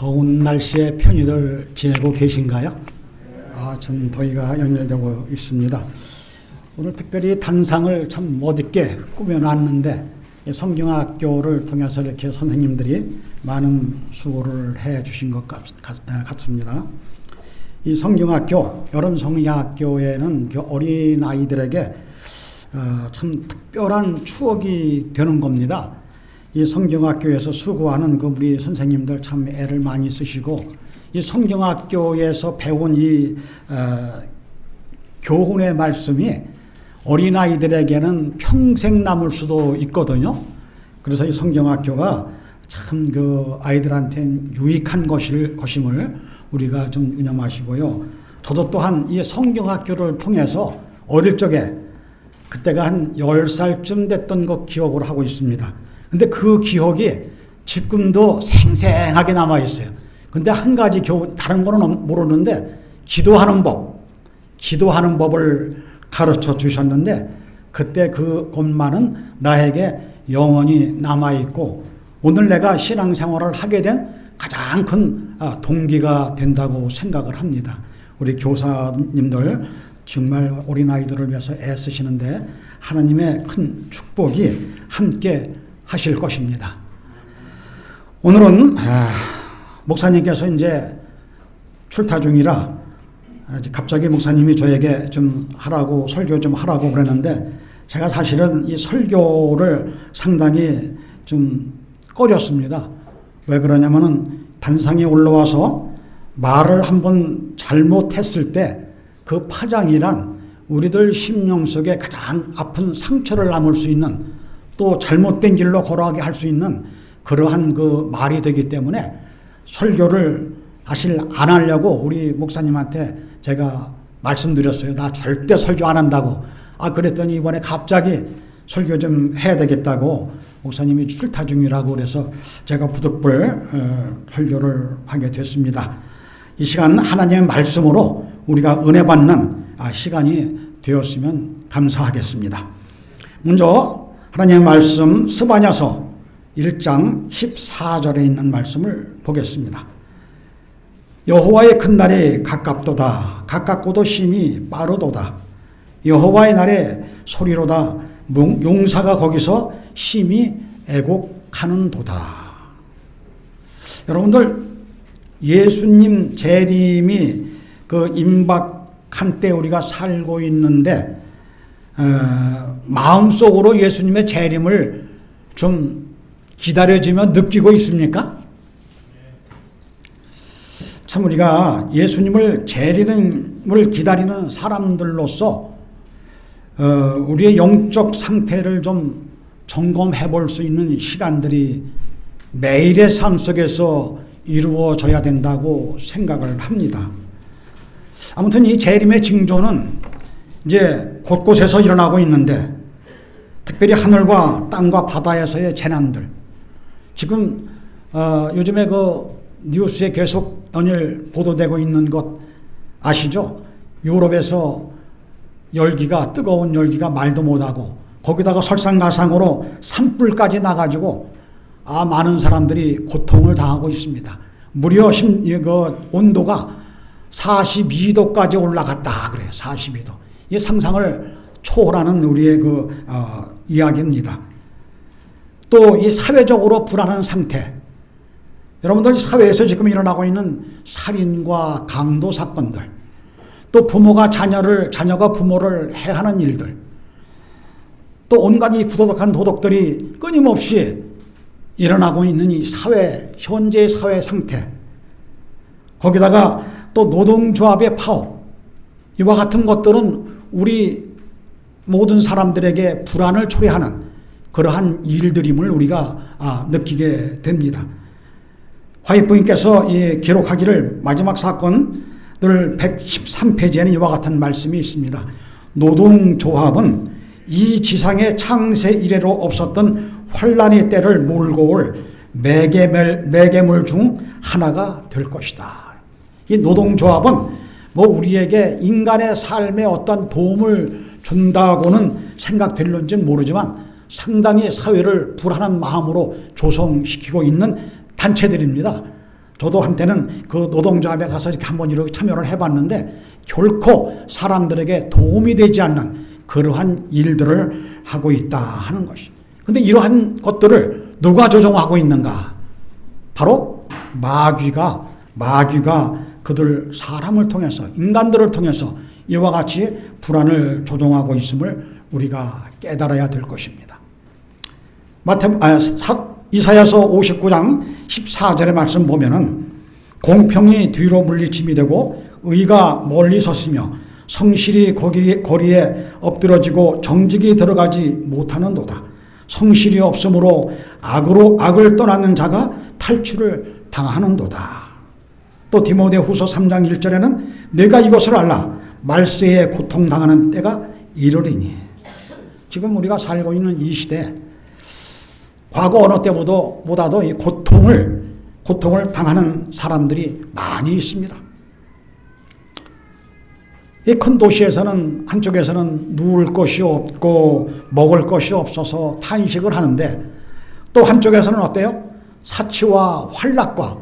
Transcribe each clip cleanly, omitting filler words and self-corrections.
더운 날씨에 편히들 지내고 계신가요? 좀 더위가 연결되고 있습니다. 오늘 특별히 단상을 참 멋있게 꾸며놨는데 성경학교를 통해서 이렇게 선생님들이 많은 수고를 해 주신 것 같습니다. 이 성경학교, 여름 성경학교에는 그 어린 아이들에게 참 특별한 추억이 되는 겁니다. 이 성경학교에서 수고하는 그 우리 선생님들 참 애를 많이 쓰시고, 이 성경학교에서 배운 이 교훈의 말씀이 어린아이들에게는 평생 남을 수도 있거든요. 그래서 이 성경학교가 참 그 아이들한테는 유익한 것임을 우리가 좀 유념하시고요. 저도 또한 이 성경학교를 통해서 어릴 적에 그때가 한 10살쯤 됐던 거 기억을 하고 있습니다. 근데 그 기억이 지금도 생생하게 남아있어요. 근데 한 가지 다른 거는 모르는데 기도하는 법을 가르쳐 주셨는데 그때 그것만은 나에게 영원히 남아있고 오늘 내가 신앙생활을 하게 된 가장 큰 동기가 된다고 생각을 합니다. 우리 교사님들 정말 어린아이들을 위해서 애쓰시는데 하나님의 큰 축복이 함께 하실 것입니다. 오늘은 목사님께서 이제 출타 중이라 갑자기 목사님이 저에게 좀 하라고 설교 좀 하라고 그랬는데 제가 사실은 이 설교를 상당히 좀 꺼렸습니다. 왜 그러냐면은 단상에 올라와서 말을 한번 잘못했을 때 그 파장이란 우리들 심령 속에 가장 아픈 상처를 남을 수 있는 또 잘못된 길로 걸어가게 할 수 있는 그러한 그 말이 되기 때문에 설교를 사실 안 하려고 우리 목사님한테 제가 말씀드렸어요. 나 절대 설교 안 한다고. 그랬더니 이번에 갑자기 설교 좀 해야 되겠다고 목사님이 출타 중이라고 그래서 제가 부득불 설교를 하게 됐습니다. 이 시간 하나님의 말씀으로 우리가 은혜 받는 시간이 되었으면 감사하겠습니다. 먼저 하나님의 말씀 스바냐서 1장 14절에 있는 말씀을 보겠습니다. 여호와의 큰 날이 가깝도다. 가깝고도 심히 빠르도다. 여호와의 날에 소리로다. 용사가 거기서 심히 애곡하는도다. 여러분들 예수님 재림이 그 임박한 때 우리가 살고 있는데 마음속으로 예수님의 재림을 좀 기다려지며 느끼고 있습니까? 참 우리가 예수님을 재림을 기다리는 사람들로서 우리의 영적 상태를 좀 점검해 볼 수 있는 시간들이 매일의 삶 속에서 이루어져야 된다고 생각을 합니다. 아무튼 이 재림의 징조는 이제 곳곳에서 일어나고 있는데 특별히 하늘과 땅과 바다에서의 재난들, 지금 요즘에 그 뉴스에 계속 연일 보도되고 있는 것 아시죠? 유럽에서 뜨거운 열기가 말도 못하고 거기다가 설상가상으로 산불까지 나가지고 많은 사람들이 고통을 당하고 있습니다. 무려 그 온도가 42도까지 올라갔다 그래요. 42도. 이 상상을 초월하는 우리의 그 이야기입니다. 또 이 사회적으로 불안한 상태. 여러분들 사회에서 지금 일어나고 있는 살인과 강도 사건들, 또 자녀가 부모를 해하는 일들, 또 온갖 이 부도덕한 도덕들이 끊임없이 일어나고 있는 이 현재의 사회 상태, 거기다가 또 노동조합의 파업, 이와 같은 것들은 우리 모든 사람들에게 불안을 초래하는 그러한 일들임을 우리가 느끼게 됩니다. 화이트부인께서 기록하기를 마지막 사건들 113페이지에는 이와 같은 말씀이 있습니다. 노동조합은 이 지상의 창세 이래로 없었던 환란의 때를 몰고 올 매개물 중 하나가 될 것이다. 이 노동조합은 우리에게 인간의 삶에 어떤 도움을 준다고는 생각될는지는 모르지만 상당히 사회를 불안한 마음으로 조성시키고 있는 단체들입니다. 저도 한때는 그 노동조합에 가서 이렇게 한번 이렇게 참여를 해봤는데 결코 사람들에게 도움이 되지 않는 그러한 일들을 하고 있다 하는 것이. 근데 이러한 것들을 누가 조종하고 있는가? 바로 마귀가 그들 사람을 통해서, 인간들을 통해서 이와 같이 불안을 조종하고 있음을 우리가 깨달아야 될 것입니다. 이사야서 59장 14절의 말씀 보면은 공평이 뒤로 물리침이 되고 의가 멀리 섰으며 성실이 거리에 엎드러지고 정직이 들어가지 못하는도다. 성실이 없으므로 악을 떠나는 자가 탈출을 당하는도다. 또 디모데후서 3장 1절에는 내가 이것을 알라 말세에 고통당하는 때가 이르리니. 지금 우리가 살고 있는 이 시대, 과거 어느 때보다도 이 고통을 당하는 사람들이 많이 있습니다. 이 큰 도시에서는 한쪽에서는 누울 것이 없고 먹을 것이 없어서 탄식을 하는데 또 한쪽에서는 어때요? 사치와 환락과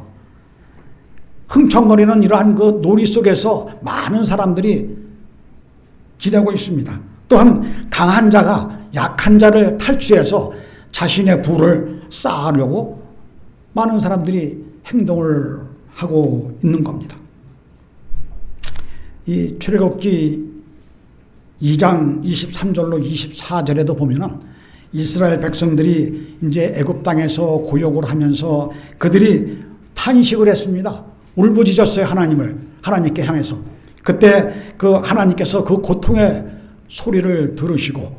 흥청거리는 이러한 그 놀이 속에서 많은 사람들이 지내고 있습니다. 또한 강한 자가 약한 자를 탈취해서 자신의 부를 쌓으려고 많은 사람들이 행동을 하고 있는 겁니다. 이 출애굽기 2장 23절로 24절에도 보면은 이스라엘 백성들이 이제 애굽 땅에서 고역을 하면서 그들이 탄식을 했습니다. 울부짖었어요. 하나님께 향해서. 그때 그 하나님께서 그 고통의 소리를 들으시고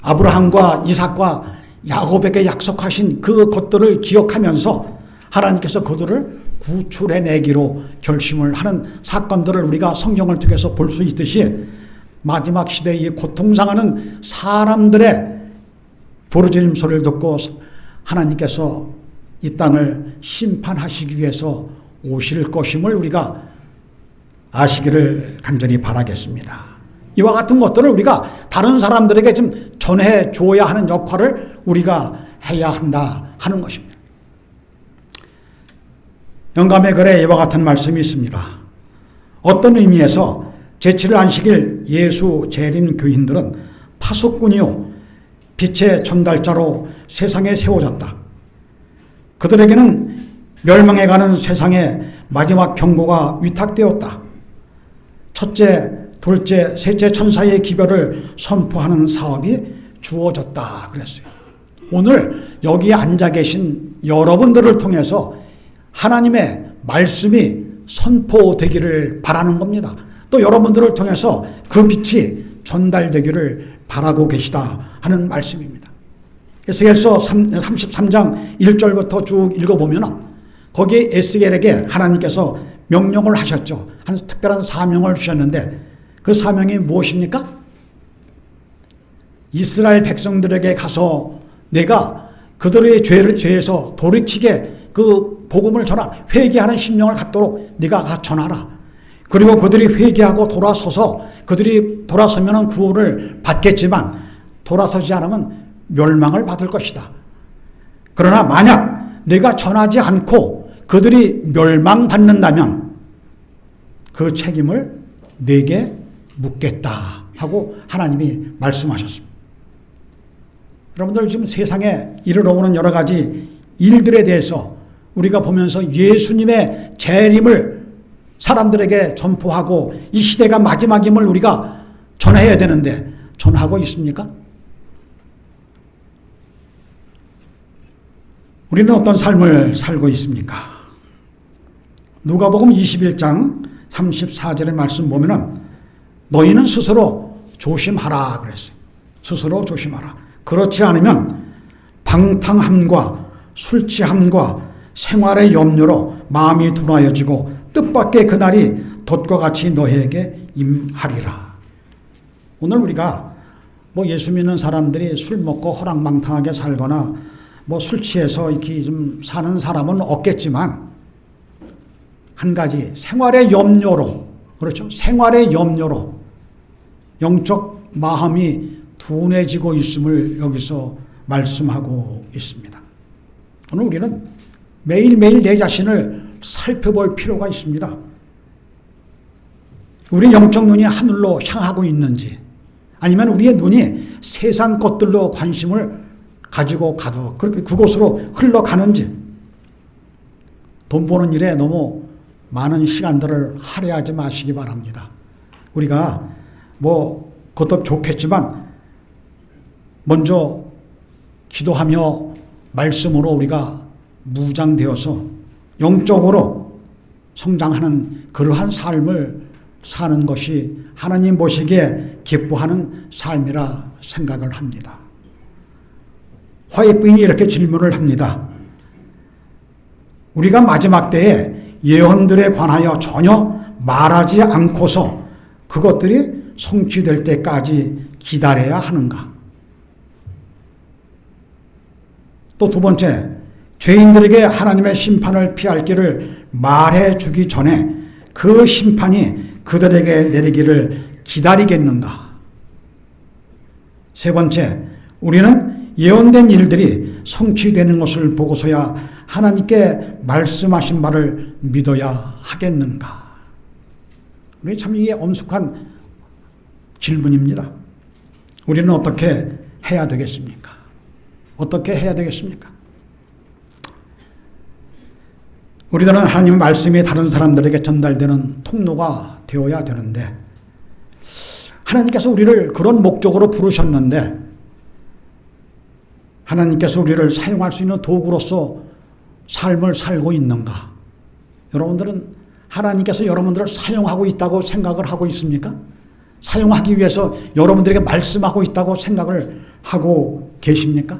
아브라함과 이삭과 야곱에게 약속하신 그 것들을 기억하면서 하나님께서 그들을 구출해내기로 결심을 하는 사건들을 우리가 성경을 통해서 볼 수 있듯이 마지막 시대에 이 고통당하는 사람들의 부르짖음 소리를 듣고 하나님께서 이 땅을 심판하시기 위해서 오실 것임을 우리가 아시기를 간절히 바라겠습니다. 이와 같은 것들을 우리가 다른 사람들에게 좀 전해 줘야 하는 역할을 우리가 해야 한다 하는 것입니다. 영감의 글에 이와 같은 말씀이 있습니다. 어떤 의미에서 제7일 안식일 예수 재림 교인들은 파수꾼이요 빛의 전달자로 세상에 세워졌다. 그들에게는 멸망해가는 세상의 마지막 경고가 위탁되었다. 첫째, 둘째, 셋째 천사의 기별을 선포하는 사업이 주어졌다 그랬어요. 오늘 여기 앉아 계신 여러분들을 통해서 하나님의 말씀이 선포되기를 바라는 겁니다. 또 여러분들을 통해서 그 빛이 전달되기를 바라고 계시다 하는 말씀입니다. 에스겔서 33장 1절부터 쭉 읽어보면 거기에 에스겔에게 하나님께서 명령을 하셨죠. 한 특별한 사명을 주셨는데 그 사명이 무엇입니까? 이스라엘 백성들에게 가서 내가 그들의 죄에서 돌이키게 그 복음을 회개하는 심령을 갖도록 네가 가 전하라. 그리고 그들이 회개하고 돌아서서 그들이 돌아서면 구원을 받겠지만 돌아서지 않으면 멸망을 받을 것이다. 그러나 만약 내가 전하지 않고 그들이 멸망받는다면 그 책임을 내게 묻겠다 하고 하나님이 말씀하셨습니다. 여러분들 지금 세상에 이르러오는 여러 가지 일들에 대해서 우리가 보면서 예수님의 재림을 사람들에게 전포하고 이 시대가 마지막임을 우리가 전해야 되는데 전하고 있습니까? 우리는 어떤 삶을 살고 있습니까? 누가복음 21장 34절의 말씀 보면은 너희는 스스로 조심하라 그랬어요. 스스로 조심하라. 그렇지 않으면 방탕함과 술취함과 생활의 염려로 마음이 둔하여지고 뜻밖의 그날이 돛과 같이 너희에게 임하리라. 오늘 우리가 예수 믿는 사람들이 술 먹고 허랑방탕하게 살거나 술 취해서 이렇게 좀 사는 사람은 없겠지만 한 가지 생활의 염려로, 그렇죠? 생활의 염려로 영적 마음이 둔해지고 있음을 여기서 말씀하고 있습니다. 오늘 우리는 매일매일 내 자신을 살펴볼 필요가 있습니다. 우리 영적 눈이 하늘로 향하고 있는지, 아니면 우리의 눈이 세상 것들로 관심을 가지고 가도 그곳으로 흘러가는지, 돈 버는 일에 너무 많은 시간들을 할애하지 마시기 바랍니다. 우리가 그것도 좋겠지만 먼저 기도하며 말씀으로 우리가 무장되어서 영적으로 성장하는 그러한 삶을 사는 것이 하나님 보시기에 기뻐하는 삶이라 생각을 합니다. 화해 부인이 이렇게 질문을 합니다. 우리가 마지막 때에 예언들에 관하여 전혀 말하지 않고서 그것들이 성취될 때까지 기다려야 하는가? 또 두 번째, 죄인들에게 하나님의 심판을 피할 길을 말해주기 전에 그 심판이 그들에게 내리기를 기다리겠는가? 세 번째, 우리는 예언된 일들이 성취되는 것을 보고서야 하나님께 말씀하신 바를 믿어야 하겠는가? 우리 참 이게 엄숙한 질문입니다. 우리는 어떻게 해야 되겠습니까? 어떻게 해야 되겠습니까? 우리들은 하나님 말씀이 다른 사람들에게 전달되는 통로가 되어야 되는데, 하나님께서 우리를 그런 목적으로 부르셨는데 하나님께서 우리를 사용할 수 있는 도구로서 삶을 살고 있는가? 여러분들은 하나님께서 여러분들을 사용하고 있다고 생각을 하고 있습니까? 사용하기 위해서 여러분들에게 말씀하고 있다고 생각을 하고 계십니까?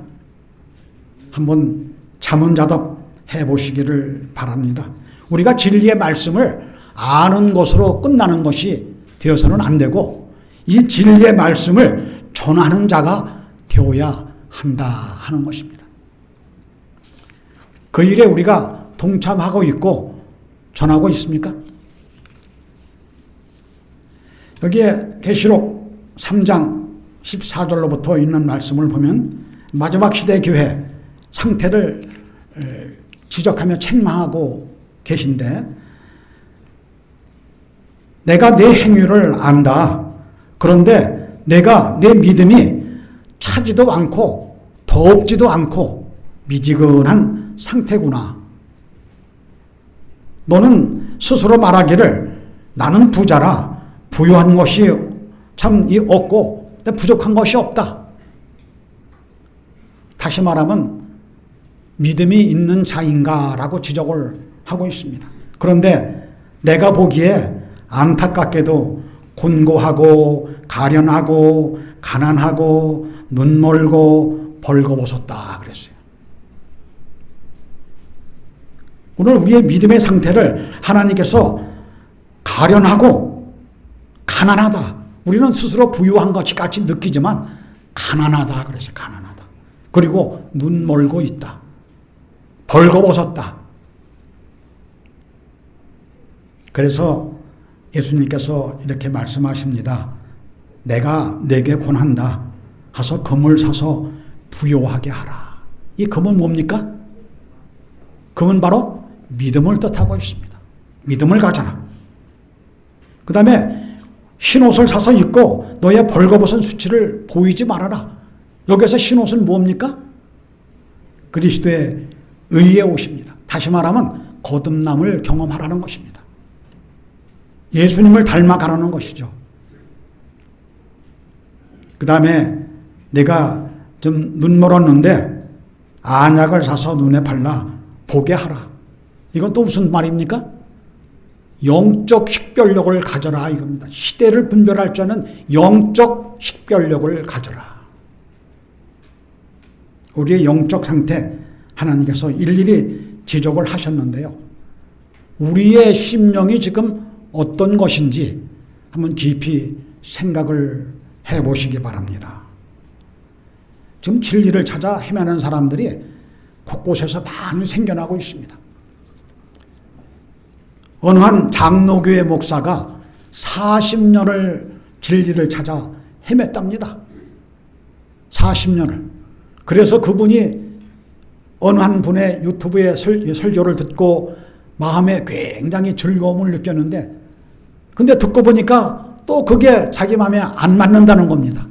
한번 자문자답 해보시기를 바랍니다. 우리가 진리의 말씀을 아는 것으로 끝나는 것이 되어서는 안 되고, 이 진리의 말씀을 전하는 자가 되어야 한다 하는 것입니다. 그 일에 우리가 동참하고 있고 전하고 있습니까? 여기에 계시록 3장 14절로부터 있는 말씀을 보면 마지막 시대 교회 상태를 지적하며 책망하고 계신데, 내가 내 행위를 안다. 그런데 내가 내 믿음이 차지도 않고 덥지도 않고 미지근한 상태구나. 너는 스스로 말하기를 나는 부자라, 부유한 것이 참 없고 부족한 것이 없다. 다시 말하면 믿음이 있는 자인가라고 지적을 하고 있습니다. 그런데 내가 보기에 안타깝게도 곤고하고 가련하고 가난하고 눈멀고 벌거벗었다 그랬어요. 오늘 우리의 믿음의 상태를 하나님께서 가련하고 가난하다, 우리는 스스로 부유한 것 같이 느끼지만 가난하다 그랬어요. 가난하다. 그리고 눈멀고 있다, 벌거벗었다. 그래서 예수님께서 이렇게 말씀하십니다. 내가 내게 권한다 하서 금을 사서 부요하게 하라. 이 금은 뭡니까? 금은 바로 믿음을 뜻하고 있습니다. 믿음을 가져라. 그 다음에 흰옷을 사서 입고 너의 벌거벗은 수치를 보이지 말아라. 여기서 흰옷은 뭡니까? 그리스도의 의의 옷입니다. 다시 말하면 거듭남을 경험하라는 것입니다. 예수님을 닮아가라는 것이죠. 그 다음에 내가 좀 눈멀었는데 안약을 사서 눈에 발라 보게 하라. 이건 또 무슨 말입니까? 영적 식별력을 가져라 이겁니다. 시대를 분별할 줄 아는 영적 식별력을 가져라. 우리의 영적 상태 하나님께서 일일이 지적을 하셨는데요. 우리의 심령이 지금 어떤 것인지 한번 깊이 생각을 해보시기 바랍니다. 지금 진리를 찾아 헤매는 사람들이 곳곳에서 많이 생겨나고 있습니다. 어느 한 장로교회 목사가 40년을 진리를 찾아 헤맸답니다. 40년을. 그래서 그분이 어느 한 분의 유튜브의 설교를 듣고 마음에 굉장히 즐거움을 느꼈는데, 근데 듣고 보니까 또 그게 자기 마음에 안 맞는다는 겁니다.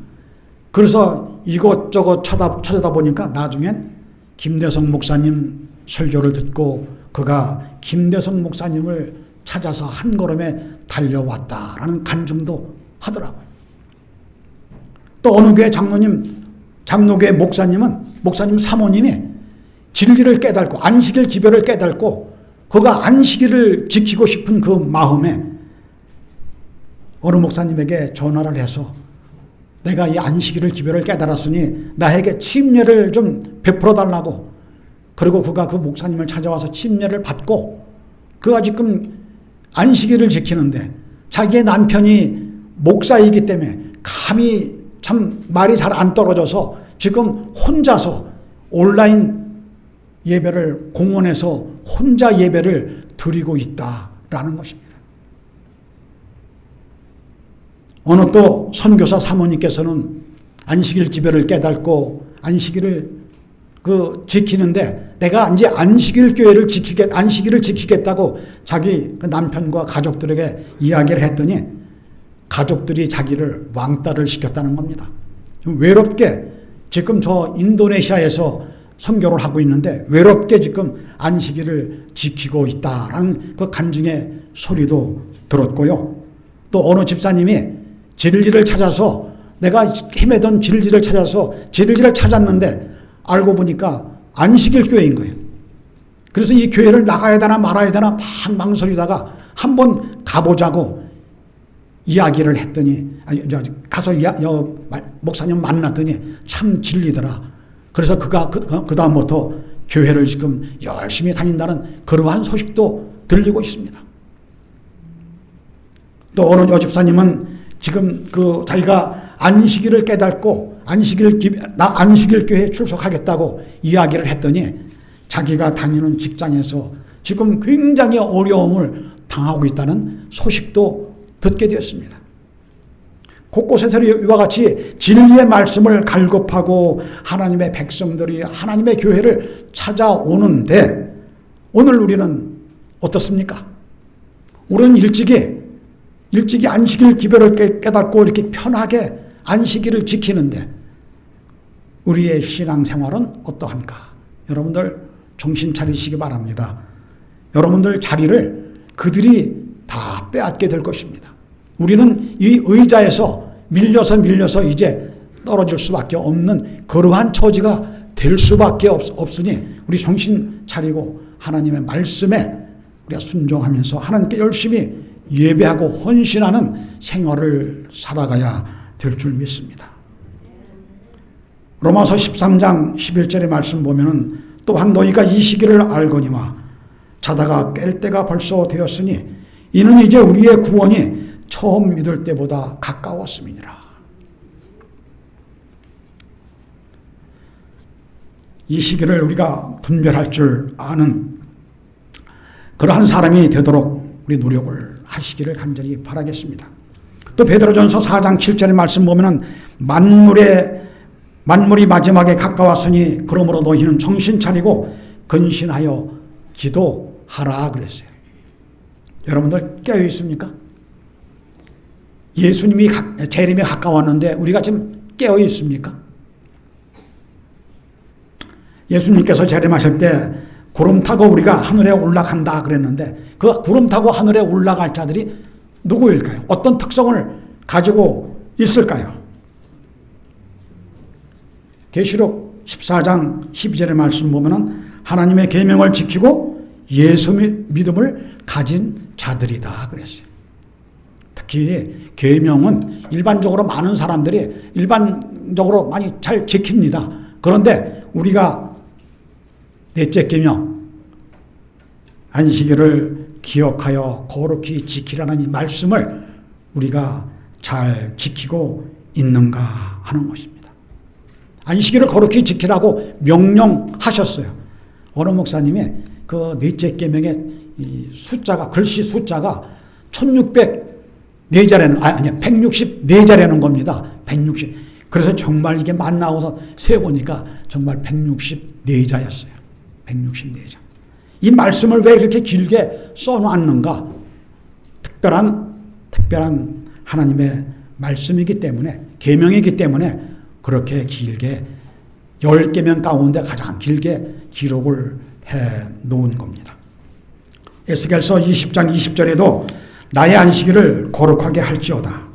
그래서 이것저것 찾아다 보니까 나중엔 김대성 목사님 설교를 듣고 그가 김대성 목사님을 찾아서 한 걸음에 달려왔다라는 간증도 하더라고요. 또 어느 교회 장로교회 목사님 사모님이 진리를 깨닫고 안식일 기별을 깨닫고 그가 안식일을 지키고 싶은 그 마음에 어느 목사님에게 전화를 해서 내가 이 안식일을 기별을 깨달았으니 나에게 침례를 좀 베풀어 달라고, 그리고 그가 그 목사님을 찾아와서 침례를 받고 그가 지금 안식일을 지키는데 자기의 남편이 목사이기 때문에 감히 참 말이 잘 안 떨어져서 지금 혼자서 온라인 예배를 공원에서 혼자 예배를 드리고 있다라는 것입니다. 어느 또 선교사 사모님께서는 안식일 기별을 깨닫고 안식일을 지키는데 내가 이제 안식일을 지키겠다고 자기 그 남편과 가족들에게 이야기를 했더니 가족들이 자기를 왕따를 시켰다는 겁니다. 좀 외롭게 지금 저 인도네시아에서 선교를 하고 있는데 외롭게 지금 안식일을 지키고 있다라는 그 간증의 소리도 들었고요. 또 어느 집사님이 진리를 찾아서 내가 헤매던 진리를 찾았는데 알고 보니까 안식일 교회인 거예요. 그래서 이 교회를 나가야 되나 말아야 되나 망설이다가 한번 가보자고 이야기를 했더니 가서 목사님 만났더니 참 진리더라. 그래서 그가 그 다음부터 교회를 지금 열심히 다닌다는 그러한 소식도 들리고 있습니다. 또 어느 여집사님은 지금 자기가 안식일을 깨닫고 안식일 교회에 출석하겠다고 이야기를 했더니 자기가 다니는 직장에서 지금 굉장히 어려움을 당하고 있다는 소식도 듣게 되었습니다. 곳곳에서 이와 같이 진리의 말씀을 갈급하고 하나님의 백성들이 하나님의 교회를 찾아오는데 오늘 우리는 어떻습니까? 우리는 일찍이 안식일 기별을 깨닫고 이렇게 편하게 안식일을 지키는데 우리의 신앙생활은 어떠한가? 여러분들 정신 차리시기 바랍니다. 여러분들 자리를 그들이 다 빼앗게 될 것입니다. 우리는 이 의자에서 밀려서 이제 떨어질 수밖에 없는 그러한 처지가 될 수밖에 없으니 우리 정신 차리고 하나님의 말씀에 우리가 순종하면서 하나님께 열심히 예배하고 헌신하는 생활을 살아가야 될 줄 믿습니다. 로마서 13장 11절의 말씀 보면은 또한 너희가 이 시기를 알거니와 자다가 깰 때가 벌써 되었으니 이는 이제 우리의 구원이 처음 믿을 때보다 가까웠음이니라. 이 시기를 우리가 분별할 줄 아는 그러한 사람이 되도록 우리 노력을 하시기를 간절히 바라겠습니다. 또 베드로전서 4장 7절의 말씀 보면은 만물이 마지막에 가까웠으니 그러므로 너희는 정신 차리고 근신하여 기도하라 그랬어요. 여러분들 깨어 있습니까? 예수님이 재림에 가까웠는데 우리가 지금 깨어 있습니까? 예수님께서 재림하실 때 구름 타고 우리가 하늘에 올라간다 그랬는데 그 구름 타고 하늘에 올라갈 자들이 누구일까요? 어떤 특성을 가지고 있을까요? 계시록 14장 12절의 말씀 보면은 하나님의 계명을 지키고 예수 믿음을 가진 자들이다 그랬어요. 특히 계명은 일반적으로 많은 사람들이 일반적으로 많이 잘 지킵니다. 그런데 우리가 넷째 계명 안식일을 기억하여 거룩히 지키라는 이 말씀을 우리가 잘 지키고 있는가 하는 것입니다. 안식일을 거룩히 지키라고 명령하셨어요. 어느 목사님의 그 넷째 계명의 글씨 숫자가 164자라는 겁니다. 160. 그래서 정말 이게 만나고서 세보니까 정말 164자였어요. 164장. 이 말씀을 왜 이렇게 길게 써놨는가? 특별한 하나님의 말씀이기 때문에, 계명이기 때문에 그렇게 길게 10계명 가운데 가장 길게 기록을 해 놓은 겁니다. 에스겔서 20장 20절에도 나의 안식일을 거룩하게 할지어다.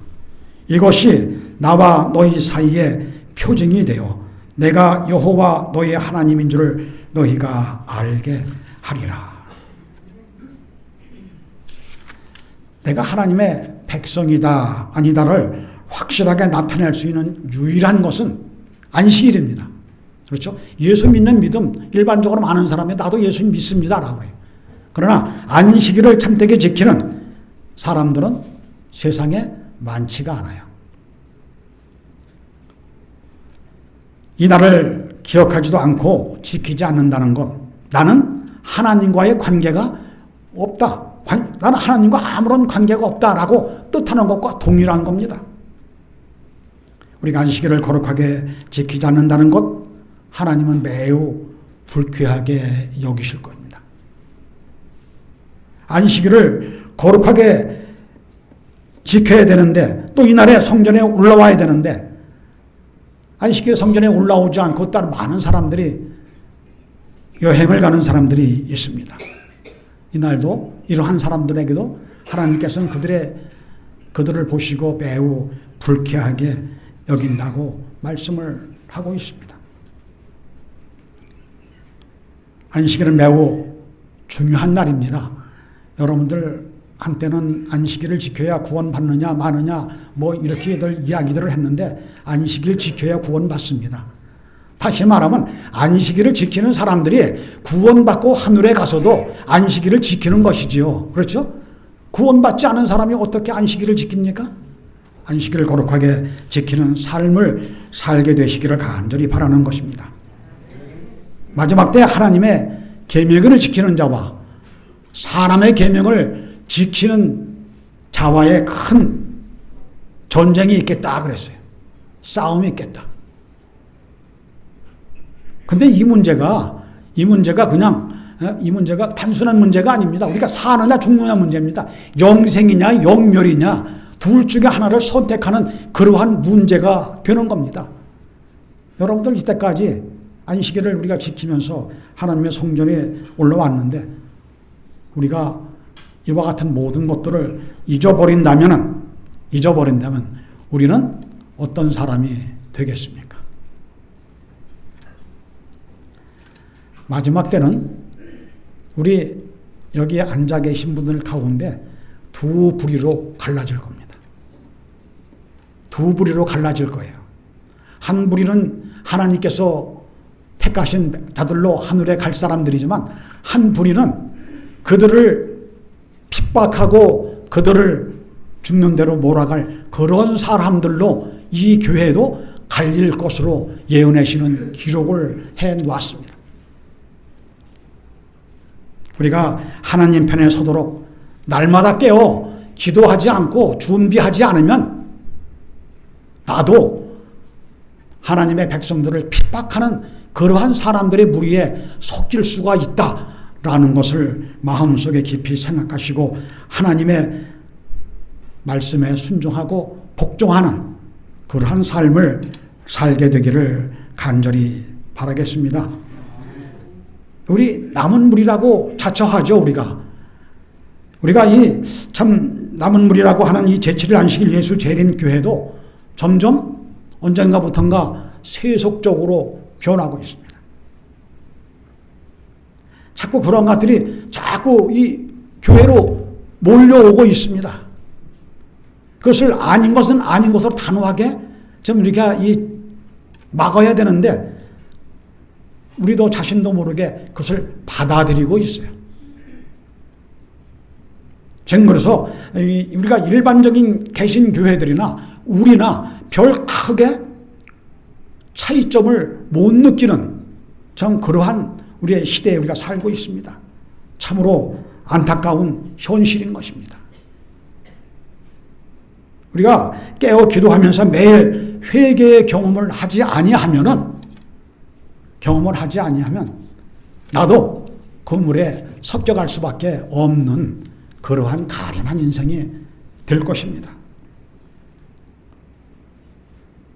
이것이 나와 너희 사이의 표징이 되어 내가 여호와 너희 하나님인 줄을 너희가 알게 하리라. 내가 하나님의 백성이다 아니다를 확실하게 나타낼 수 있는 유일한 것은 안식일입니다. 그렇죠? 예수 믿는 믿음 일반적으로 많은 사람이 나도 예수 믿습니다 라고 해요. 그러나 안식일을 참되게 지키는 사람들은 세상에 많지가 않아요. 이 날을 기억하지도 않고 지키지 않는다는 것, 나는 하나님과의 관계가 없다, 나는 하나님과 아무런 관계가 없다라고 뜻하는 것과 동일한 겁니다. 우리가 안식일을 거룩하게 지키지 않는다는 것, 하나님은 매우 불쾌하게 여기실 겁니다. 안식일을 거룩하게 지켜야 되는데, 또 이날에 성전에 올라와야 되는데, 안식일에 성전에 올라오지 않고 따로 많은 사람들이 여행을 가는 사람들이 있습니다. 이날도 이러한 사람들에게도 하나님께서는 그들을 보시고 매우 불쾌하게 여긴다고 말씀을 하고 있습니다. 안식일은 매우 중요한 날입니다. 여러분들 한때는 안식일을 지켜야 구원받느냐 마느냐 뭐 이렇게들 이야기들을 했는데 안식일 지켜야 구원받습니다. 다시 말하면 안식일을 지키는 사람들이 구원받고 하늘에 가서도 안식일을 지키는 것이지요. 그렇죠? 구원받지 않은 사람이 어떻게 안식일을 지킵니까? 안식일을 거룩하게 지키는 삶을 살게 되시기를 간절히 바라는 것입니다. 마지막 때 하나님의 계명을 지키는 자와 사람의 계명을 지키는 자와의 큰 전쟁이 있겠다 그랬어요. 싸움이 있겠다. 근데 이 문제가 단순한 문제가 아닙니다. 우리가 사느냐 죽느냐 문제입니다. 영생이냐 영멸이냐 둘 중에 하나를 선택하는 그러한 문제가 되는 겁니다. 여러분들 이때까지 안식일을 우리가 지키면서 하나님의 성전에 올라왔는데 우리가 이와 같은 모든 것들을 잊어버린다면 우리는 어떤 사람이 되겠습니까? 마지막 때는 우리 여기에 앉아 계신 분들 가운데 두 부리로 갈라질 겁니다. 두 부리로 갈라질 거예요. 한 부리는 하나님께서 택하신 자들로 하늘에 갈 사람들이지만 한 부리는 그들을 핍박하고 그들을 죽는 대로 몰아갈 그런 사람들로 이 교회도 갈릴 것으로 예언하시는 기록을 해놓았습니다. 우리가 하나님 편에 서도록 날마다 깨어 기도하지 않고 준비하지 않으면 나도 하나님의 백성들을 핍박하는 그러한 사람들의 무리에 섞일 수가 있다라는 것을 마음속에 깊이 생각하시고 하나님의 말씀에 순종하고 복종하는 그러한 삶을 살게 되기를 간절히 바라겠습니다. 우리 남은 무리라고 자처하죠. 우리가 이 참 남은 무리라고 하는 이 제7일 안식일 예수 재림 교회도 점점 언젠가부턴가 세속적으로 변하고 있습니다. 자꾸 그런 것들이 자꾸 이 교회로 몰려오고 있습니다. 그것을 아닌 것은 아닌 것으로 단호하게 좀 이렇게 막아야 되는데 우리도 자신도 모르게 그것을 받아들이고 있어요. 그래서 우리가 일반적인 개신교회들이나 우리나 별 크게 차이점을 못 느끼는 참 그러한 우리의 시대에 우리가 살고 있습니다. 참으로 안타까운 현실인 것입니다. 우리가 깨어 기도하면서 매일 회개의 경험을 하지 아니하면 나도 그 물에 섞여갈 수밖에 없는 그러한 가련한 인생이 될 것입니다.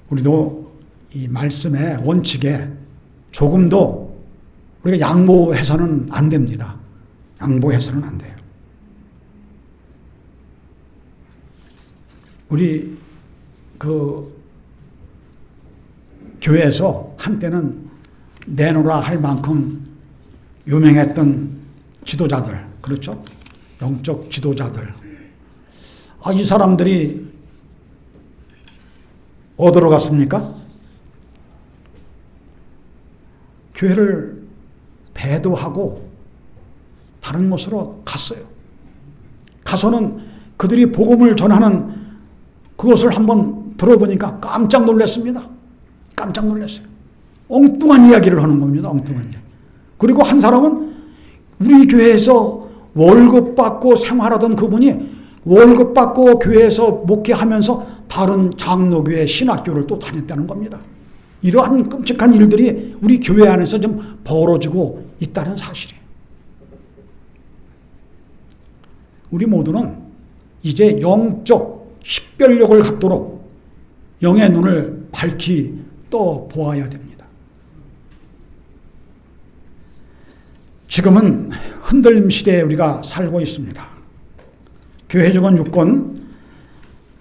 우리도 이 말씀의 원칙에 조금도 우리가 양보해서는 안 됩니다. 양보해서는 안 돼요. 우리 그 교회에서 한때는 내노라 할 만큼 유명했던 지도자들, 그렇죠? 영적 지도자들. 이 사람들이 어디로 갔습니까? 교회를 배도하고 다른 곳으로 갔어요. 가서는 그들이 복음을 전하는 그것을 한번 들어보니까 깜짝 놀랐습니다. 깜짝 놀랐어요. 엉뚱한 이야기를 하는 겁니다. 엉뚱한 이야기. 그리고 한 사람은 우리 교회에서 월급 받고 생활하던 그분이 월급 받고 교회에서 목회하면서 다른 장로교회 신학교를 또 다녔다는 겁니다. 이러한 끔찍한 일들이 우리 교회 안에서 좀 벌어지고 있다는 사실이에요. 우리 모두는 이제 영적 식별력을 갖도록 영의 눈을 밝히 떠 보아야 됩니다. 지금은 흔들림 시대에 우리가 살고 있습니다. 교회적인 유권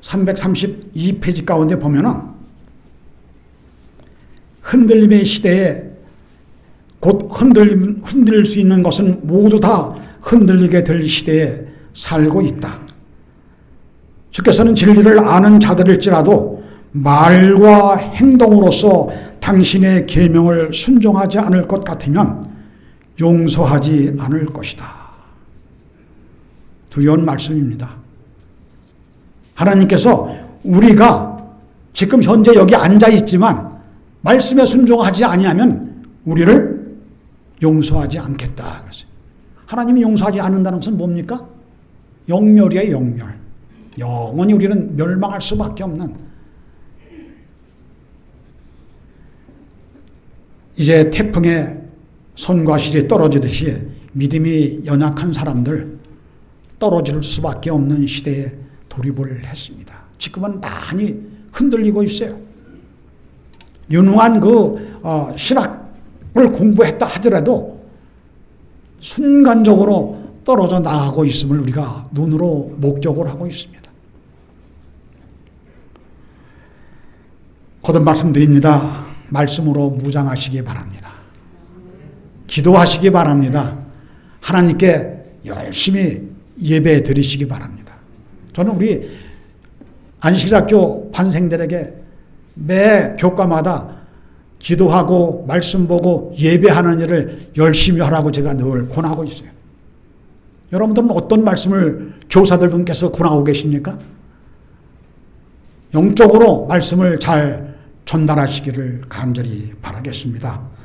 332페이지 가운데 보면은 흔들림의 시대에 곧 흔들릴 수 있는 것은 모두 다 흔들리게 될 시대에 살고 있다. 주께서는 진리를 아는 자들일지라도 말과 행동으로서 당신의 계명을 순종하지 않을 것 같으면 용서하지 않을 것이다. 두려운 말씀입니다. 하나님께서 우리가 지금 현재 여기 앉아 있지만 말씀에 순종하지 아니하면 우리를 용서하지 않겠다. 하나님이 용서하지 않는다는 것은 뭡니까? 영멸이에요, 영멸. 영원히 우리는 멸망할 수밖에 없는. 이제 태풍에 손과 실이 떨어지듯이 믿음이 연약한 사람들 떨어질 수밖에 없는 시대에 돌입을 했습니다. 지금은 많이 흔들리고 있어요. 유능한 신학을 공부했다 하더라도 순간적으로 떨어져 나가고 있음을 우리가 눈으로 목격을 하고 있습니다. 거듭 말씀드립니다. 말씀으로 무장하시기 바랍니다. 기도하시기 바랍니다. 하나님께 열심히 예배 드리시기 바랍니다. 저는 우리 안식일학교 반생들에게 매 교과마다 기도하고 말씀 보고 예배하는 일을 열심히 하라고 제가 늘 권하고 있어요. 여러분들은 어떤 말씀을 교사들 분께서 권하고 계십니까? 영적으로 말씀을 잘 전달하시기를 간절히 바라겠습니다.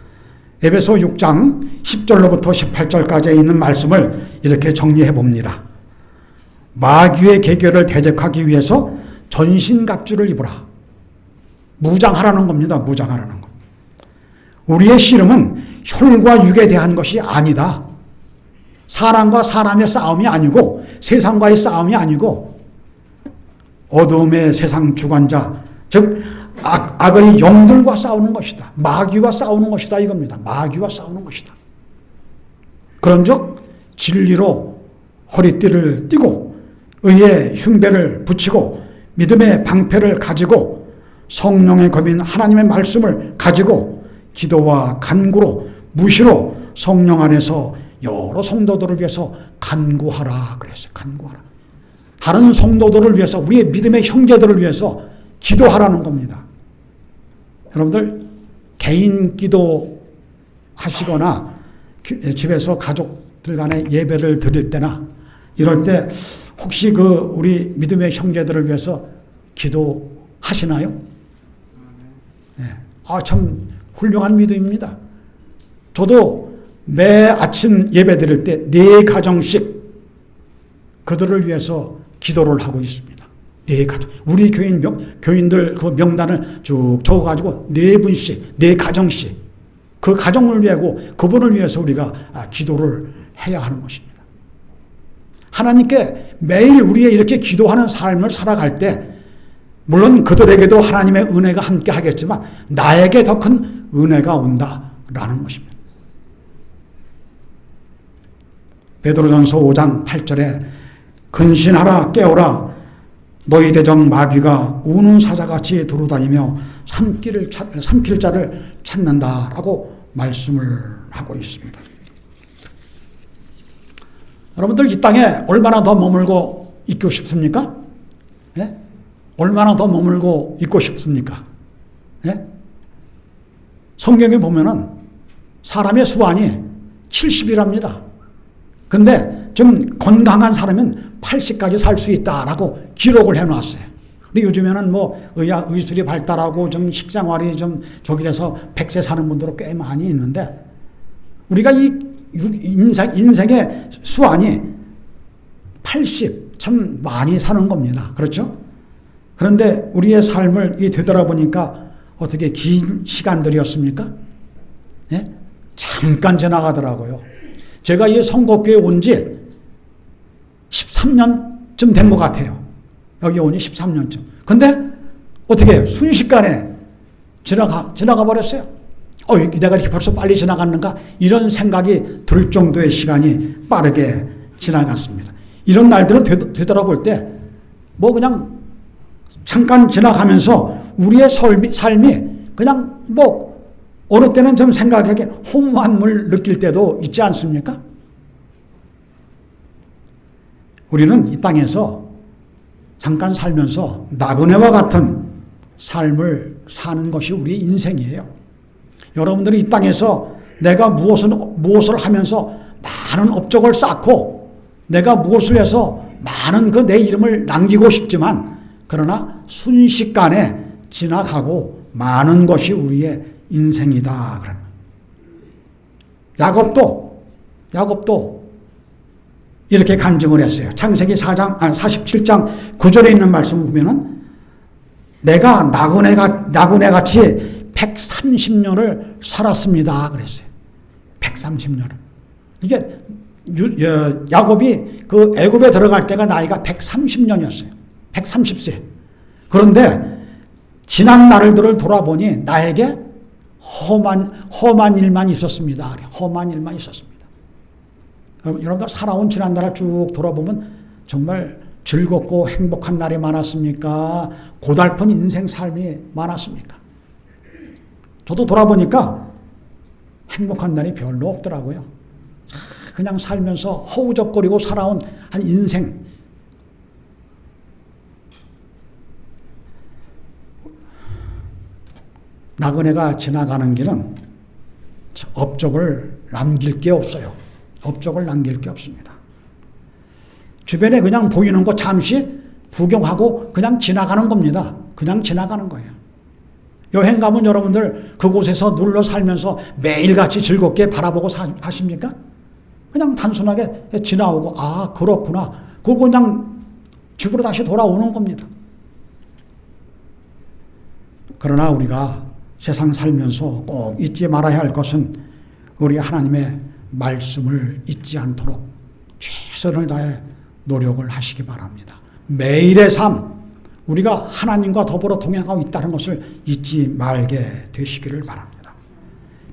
에베소 6장 10절로부터 18절까지 있는 말씀을 이렇게 정리해 봅니다. 마귀의 계계를 대적하기 위해서 전신갑주를 입으라. 무장하라는 겁니다. 무장하라는 것. 우리의 씨름은 혈과 육에 대한 것이 아니다. 사람과 사람의 싸움이 아니고 세상과의 싸움이 아니고 어둠의 세상 주관자 즉 악의 영들과 싸우는 것이다. 마귀와 싸우는 것이다 이겁니다. 마귀와 싸우는 것이다. 그런즉 진리로 허리띠를 띠고 의의 흉배를 붙이고 믿음의 방패를 가지고 성령의 검인 하나님의 말씀을 가지고 기도와 간구로 무시로 성령 안에서 여러 성도들을 위해서 간구하라 그랬어요. 간구하라. 다른 성도들을 위해서 우리의 믿음의 형제들을 위해서 기도하라는 겁니다. 여러분들 개인 기도 하시거나 집에서 가족들 간에 예배를 드릴 때나 이럴 때 혹시 우리 믿음의 형제들을 위해서 기도하시나요? 네. 참 훌륭한 믿음입니다. 저도 매 아침 예배 드릴 때 4가정씩 그들을 위해서 기도를 하고 있습니다. 4가정. 우리 교인들 그 명단을 쭉 적어가지고 4분씩, 4가정씩 그 가정을 위하고 그분을 위해서 우리가 기도를 해야 하는 것입니다. 하나님께 매일 우리의 이렇게 기도하는 삶을 살아갈 때 물론 그들에게도 하나님의 은혜가 함께 하겠지만 나에게 더 큰 은혜가 온다라는 것입니다. 베드로전서 5장 8절에 근신하라 깨어라 너희 대적 마귀가 우는 사자같이 두루다니며 삼킬 자를 찾는다라고 말씀을 하고 있습니다. 여러분들 이 땅에 얼마나 더 머물고 있고 싶습니까? 예? 얼마나 더 머물고 있고 싶습니까? 예? 성경에 보면은 사람의 수완이 70이랍니다. 근데 좀 건강한 사람은 80까지 살 수 있다라고 기록을 해놨어요. 근데 요즘에는 뭐 의술이 발달하고 좀 식생활이 좀 저기 돼서 100세 사는 분들도 꽤 많이 있는데 우리가 이 인생의 수완이 80, 참 많이 사는 겁니다. 그렇죠? 그런데 우리의 삶을 되돌아보니까 어떻게 긴 시간들이었습니까? 예? 잠깐 지나가더라고요. 제가 이 선곡교회 온 지 13년쯤 된 것 같아요. 여기 온 지 13년쯤. 근데 어떻게 순식간에 지나가 버렸어요. 내가 이렇게 벌써 빨리 지나갔는가? 이런 생각이 들 정도의 시간이 빠르게 지나갔습니다. 이런 날들을 되돌아볼 때 뭐 그냥 잠깐 지나가면서 우리의 삶이 그냥 뭐 어느 때는 좀 생각하기에 허무함을 느낄 때도 있지 않습니까? 우리는 이 땅에서 잠깐 살면서 나그네와 같은 삶을 사는 것이 우리의 인생이에요. 여러분들이 이 땅에서 내가 무엇을 하면서 많은 업적을 쌓고 내가 무엇을 해서 많은 그 내 이름을 남기고 싶지만 그러나 순식간에 지나가고 많은 것이 우리의 인생이다. 야곱도 이렇게 간증을 했어요. 창세기 47장 9절에 있는 말씀을 보면은 내가 나그네같이 130년을 살았습니다. 그랬어요. 130년을. 이게 야곱이 그 애굽에 들어갈 때가 나이가 130년이었어요. 130세. 그런데 지난 날들을 돌아보니 나에게 험한 일만 있었습니다. 험한 일만 있었습니다. 여러분들 살아온 지난 날을 쭉 돌아보면 정말 즐겁고 행복한 날이 많았습니까? 고달픈 인생 삶이 많았습니까? 저도 돌아보니까 행복한 날이 별로 없더라고요. 그냥 살면서 허우적거리고 살아온 한 인생. 나그네가 지나가는 길은 업적을 남길 게 없어요. 업적을 남길 게 없습니다. 주변에 그냥 보이는 거 잠시 구경하고 그냥 지나가는 겁니다. 그냥 지나가는 거예요. 여행 가면 여러분들 그곳에서 눌러 살면서 매일같이 즐겁게 바라보고 하십니까? 그냥 단순하게 지나오고 그렇구나. 그거 그냥 집으로 다시 돌아오는 겁니다. 그러나 우리가 세상 살면서 꼭 잊지 말아야 할 것은 우리 하나님의 말씀을 잊지 않도록 최선을 다해 노력을 하시기 바랍니다. 매일의 삶, 우리가 하나님과 더불어 동행하고 있다는 것을 잊지 말게 되시기를 바랍니다.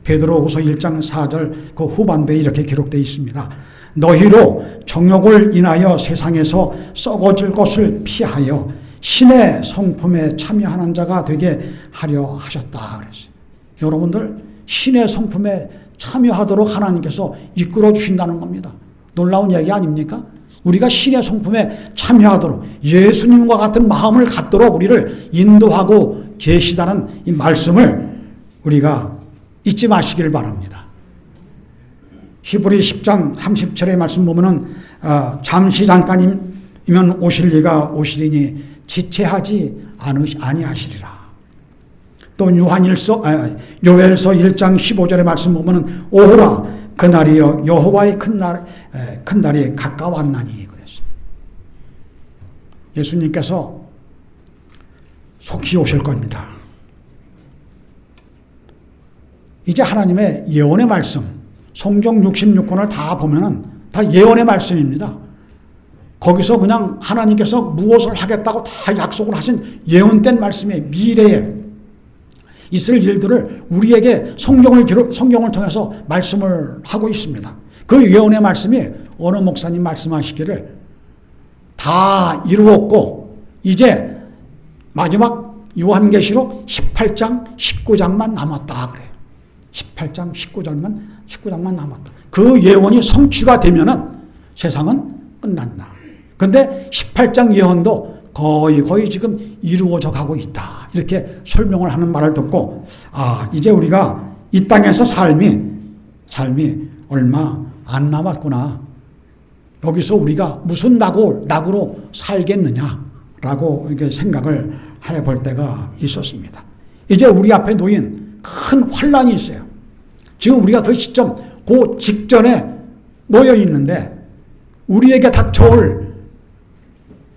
베드로후서 1장 4절 그 후반부에 이렇게 기록되어 있습니다. 너희로 정욕을 인하여 세상에서 썩어질 것을 피하여 신의 성품에 참여하는 자가 되게 하려 하셨다 그랬어요. 여러분들 신의 성품에 참여하도록 하나님께서 이끌어 주신다는 겁니다. 놀라운 얘기 아닙니까? 우리가 신의 성품에 참여하도록 예수님과 같은 마음을 갖도록 우리를 인도하고 계시다는 이 말씀을 우리가 잊지 마시기를 바랍니다. 히브리 10장 30절의 말씀 보면은 잠시 잠깐이면 오실 리니 지체하지 아니하시리라. 또 요엘서 1장 15절의 말씀 보면은 오호라 그날이여 여호와의 큰 날이 가까웠나니 그랬어요. 예수님께서 속히 오실 겁니다. 이제 하나님의 예언의 말씀, 성경 66권을 다 보면은 다 예언의 말씀입니다. 거기서 그냥 하나님께서 무엇을 하겠다고 다 약속을 하신 예언된 말씀의 미래에 있을 일들을 우리에게 성경을 통해서 말씀을 하고 있습니다. 그 예언의 말씀이 어느 목사님 말씀하시기를 다 이루었고 이제 마지막 요한계시록 18장 19장만 남았다 그래요. 18장 19장만 남았다. 그 예언이 성취가 되면은 세상은 끝난다. 근데 18장 예언도 거의 지금 이루어져 가고 있다. 이렇게 설명을 하는 말을 듣고 이제 우리가 이 땅에서 삶이 얼마 안 남았구나. 여기서 우리가 무슨 낙으로 살겠느냐라고 이렇게 생각을 해볼 때가 있었습니다. 이제 우리 앞에 놓인 큰 환란이 있어요. 지금 우리가 그 시점, 그 직전에 놓여 있는데 우리에게 닥쳐올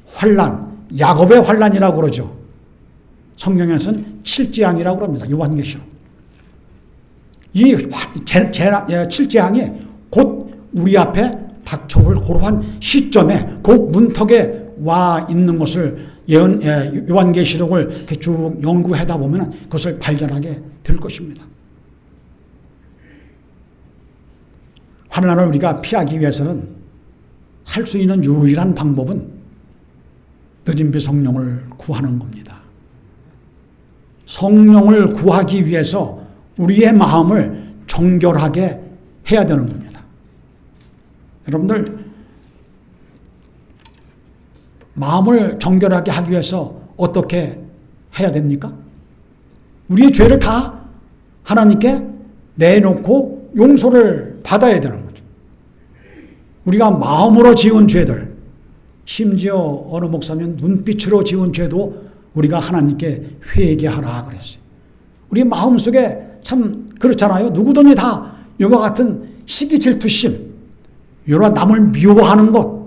환란, 야곱의 환란이라고 그러죠. 성경에서는 칠재앙이라고 합니다. 요한계시록. 이 칠재앙이 곧 우리 앞에 닥쳐올 그러한 시점에 그 문턱에 와 있는 것을 요한계시록을 이렇게 쭉 연구하다 보면 그것을 발견하게 될 것입니다. 환난을 우리가 피하기 위해서는 할 수 있는 유일한 방법은 늦은비 성령을 구하는 겁니다. 성령을 구하기 위해서 우리의 마음을 정결하게 해야 되는 겁니다. 여러분들 마음을 정결하게 하기 위해서 어떻게 해야 됩니까? 우리의 죄를 다 하나님께 내놓고 용서를 받아야 되는 거죠. 우리가 마음으로 지은 죄들, 심지어 어느 목사님 눈빛으로 지은 죄도 우리가 하나님께 회개하라 그랬어요. 우리 마음속에 참 그렇잖아요. 누구든지 다 이와 같은 시기 질투심, 이런 남을 미워하는 것,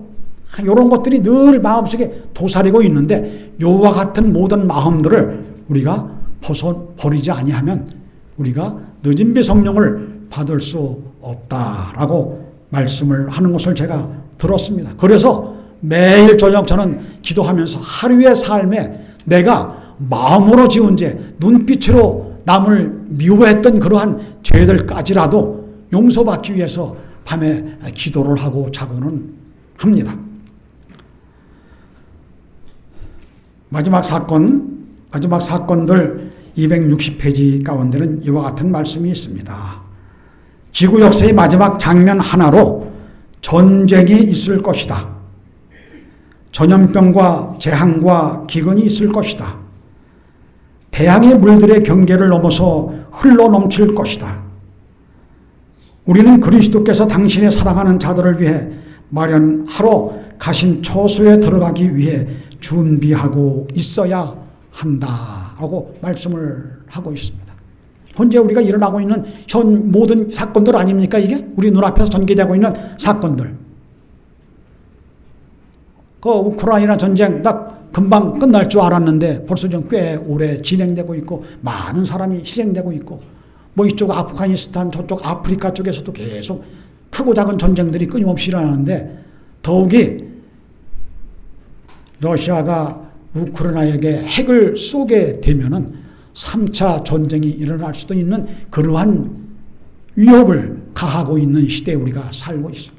이런 것들이 늘 마음속에 도사리고 있는데 이와 같은 모든 마음들을 우리가 벗어버리지 아니하면 우리가 늦은비 성령을 받을 수 없다라고 말씀을 하는 것을 제가 들었습니다. 그래서 매일 저녁 저는 기도하면서 하루의 삶에 내가 마음으로 지은 죄, 눈빛으로 남을 미워했던 그러한 죄들까지라도 용서받기 위해서 밤에 기도를 하고 자고는 합니다. 마지막 사건들 260페이지 가운데는 이와 같은 말씀이 있습니다. 지구 역사의 마지막 장면 하나로 전쟁이 있을 것이다. 전염병과 재앙과 기근이 있을 것이다. 대양의 물들의 경계를 넘어서 흘러 넘칠 것이다. 우리는 그리스도께서 당신의 사랑하는 자들을 위해 마련하러 가신 처소에 들어가기 위해 준비하고 있어야 한다라고 말씀을 하고 있습니다. 현재 우리가 일어나고 있는 현 모든 사건들 아닙니까? 이게 우리 눈앞에서 전개되고 있는 사건들. 그 우크라이나 전쟁 딱 금방 끝날 줄 알았는데 벌써 좀 꽤 오래 진행되고 있고 많은 사람이 희생되고 있고 뭐 이쪽 아프가니스탄 저쪽 아프리카 쪽에서도 계속 크고 작은 전쟁들이 끊임없이 일어나는데 더욱이 러시아가 우크라이나에게 핵을 쏘게 되면은 3차 전쟁이 일어날 수도 있는 그러한 위협을 가하고 있는 시대에 우리가 살고 있습니다.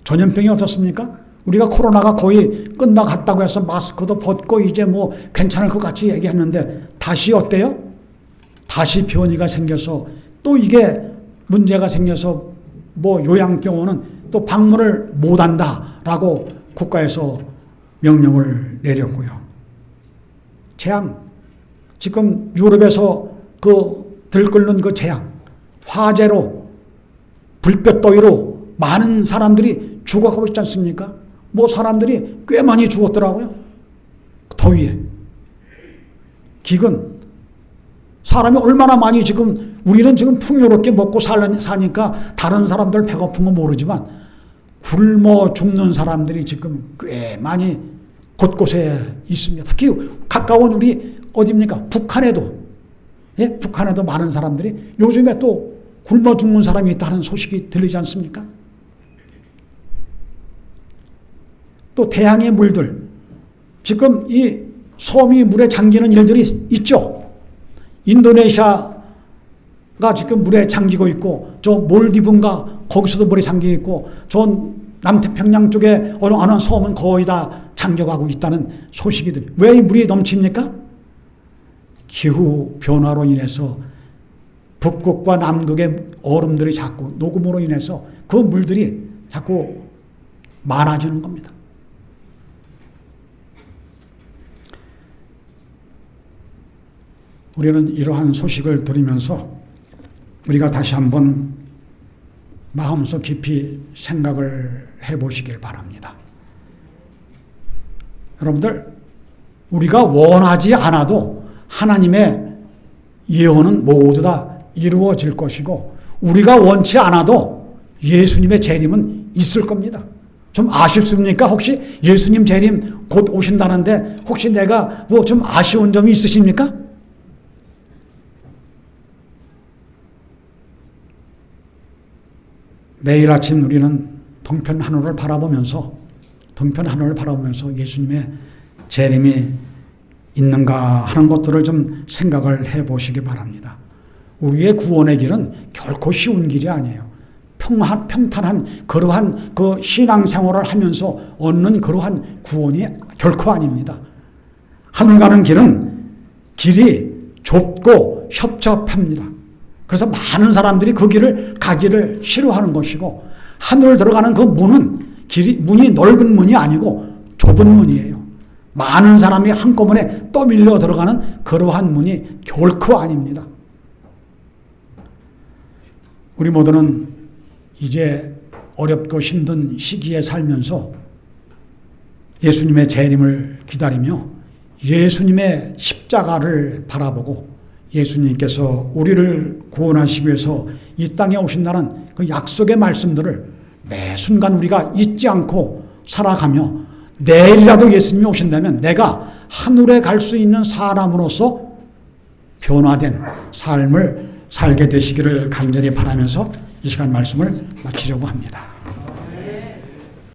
전염병이 어떻습니까? 우리가 코로나가 거의 끝나갔다고 해서 마스크도 벗고 이제 뭐 괜찮을 것 같이 얘기했는데 다시 어때요? 다시 변이가 생겨서 또 이게 문제가 생겨서 뭐 요양병원은 또 방문을 못한다라고 국가에서 명령을 내렸고요. 재앙, 지금 유럽에서 그 들끓는 그 재앙, 화재로 불볕더위로 많은 사람들이 죽어가고 있지 않습니까? 뭐 사람들이 꽤 많이 죽었더라고요. 더위에. 기근. 사람이 얼마나 많이 지금 우리는 지금 풍요롭게 먹고 사니까 다른 사람들 배고픈 건 모르지만 굶어 죽는 사람들이 지금 꽤 많이 곳곳에 있습니다. 특히 가까운 우리 어디입니까? 북한에도 예? 북한에도 많은 사람들이 요즘에 또 굶어 죽는 사람이 있다는 소식이 들리지 않습니까? 또 태양의 물들, 지금 이 섬이 물에 잠기는 일들이 있죠. 인도네시아가 지금 물에 잠기고 있고, 저 몰디브인가 거기서도 물에 잠기고 있고, 저 남태평양 쪽에 어느 섬은 거의 다 잠겨가고 있다는 소식이 들려요. 왜 이 물이 넘칩니까? 기후 변화로 인해서 북극과 남극의 얼음들이 자꾸 녹음으로 인해서 그 물들이 자꾸 많아지는 겁니다. 우리는 이러한 소식을 들으면서 우리가 다시 한번 마음속 깊이 생각을 해보시길 바랍니다. 여러분들, 우리가 원하지 않아도 하나님의 예언은 모두 다 이루어질 것이고, 우리가 원치 않아도 예수님의 재림은 있을 겁니다. 좀 아쉽습니까? 혹시 예수님 재림 곧 오신다는데 혹시 내가 뭐 좀 아쉬운 점이 있으십니까? 매일 아침 우리는 동편 하늘을 바라보면서 예수님의 재림이 있는가 하는 것들을 좀 생각을 해보시기 바랍니다. 우리의 구원의 길은 결코 쉬운 길이 아니에요. 평탄한 그러한 그 신앙생활을 하면서 얻는 그러한 구원이 결코 아닙니다. 하늘 가는 길이 좁고 협잡합니다. 그래서 많은 사람들이 그 길을 가기를 싫어하는 것이고, 하늘 들어가는 그 문이 넓은 문이 아니고 좁은 문이에요. 많은 사람이 한꺼번에 떠밀려 들어가는 그러한 문이 결코 아닙니다. 우리 모두는 이제 어렵고 힘든 시기에 살면서 예수님의 재림을 기다리며 예수님의 십자가를 바라보고, 예수님께서 우리를 구원하시기 위해서 이 땅에 오신다는 그 약속의 말씀들을 매 순간 우리가 잊지 않고 살아가며, 내일이라도 예수님이 오신다면 내가 하늘에 갈 수 있는 사람으로서 변화된 삶을 살게 되시기를 간절히 바라면서 이 시간 말씀을 마치려고 합니다.